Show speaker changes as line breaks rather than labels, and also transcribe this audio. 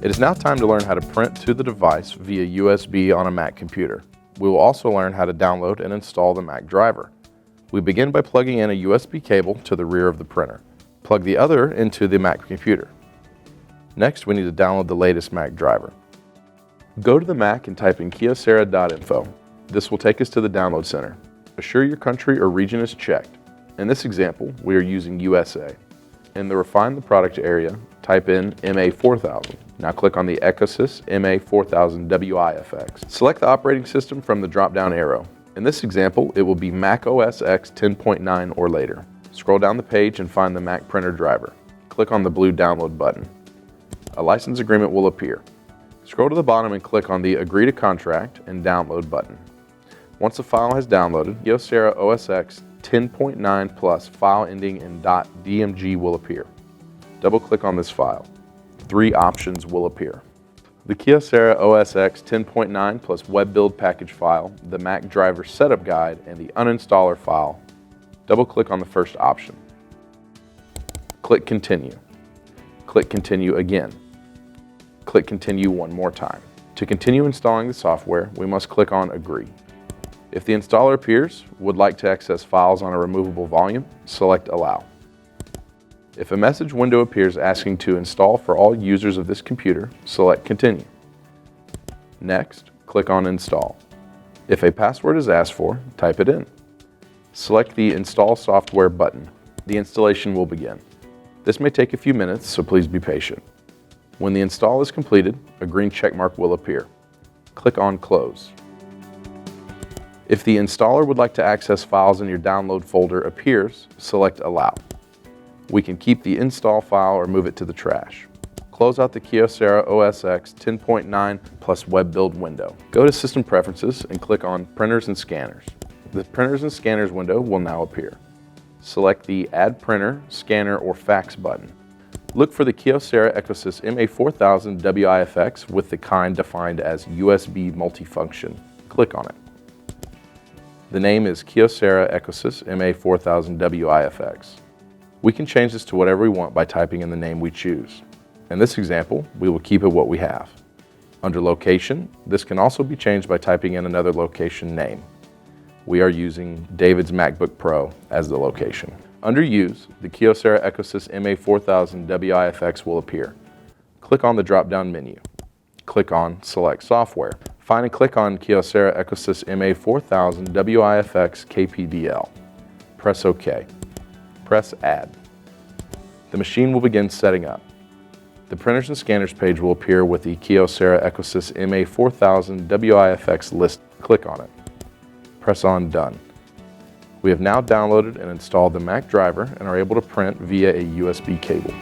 It is now time to learn how to print to the device via USB on a Mac computer. We will also learn how to download and install the Mac driver. We begin by plugging in a USB cable to the rear of the printer. Plug the other into the Mac computer. Next, we need to download the latest Mac driver. Go to the Mac and type in Kyocera.info. This will take us to the download center. Assure your country or region is checked. In this example, we are using USA. In the Refine the Product area, type in MA4000. Now click on the Ecosys MA4000wifx. Select the operating system from the drop-down arrow. In this example, it will be Mac OS X 10.9 or later. Scroll down the page and find the Mac printer driver. Click on the blue download button. A license agreement will appear. Scroll to the bottom and click on the Agree to Contract and Download button. Once the file has downloaded, Kyocera OS X 10.9 plus file ending in .dmg will appear. Double-click on this file. 3 options will appear. The Kyocera OS X 10.9 plus web build package file, the Mac driver setup guide, and the uninstaller file. Double-click on the first option. Click Continue. Click Continue again. Click Continue one more time. To continue installing the software, we must click on Agree. If the installer appears, would like to access files on a removable volume, select Allow. If a message window appears asking to install for all users of this computer, select Continue. Next, click on Install. If a password is asked for, type it in. Select the Install Software button. The installation will begin. This may take a few minutes, so please be patient. When the install is completed, a green check mark will appear. Click on Close. If the installer would like to access files in your download folder appears, select Allow. We can keep the install file or move it to the trash. Close out the Kyocera OS X 10.9 plus web build window. Go to System Preferences and click on Printers and Scanners. The Printers and Scanners window will now appear. Select the Add Printer, Scanner, or Fax button. Look for the Kyocera Ecosys MA4000wifx with the kind defined as USB multifunction. Click on it. The name is Kyocera Ecosys MA4000wifx. We can change this to whatever we want by typing in the name we choose. In this example, we will keep it what we have. Under Location, this can also be changed by typing in another location name. We are using David's MacBook Pro as the location. Under Use, the Kyocera Ecosys MA4000wifx will appear. Click on the drop-down menu. Click on Select Software. Find and click on Kyocera Ecosys MA4000wifx KPDL. Press OK. Press Add. The machine will begin setting up. The Printers and Scanners page will appear with the Kyocera Ecosys MA4000wifx list. Click on it. Press on Done. We have now downloaded and installed the Mac driver and are able to print via a USB cable.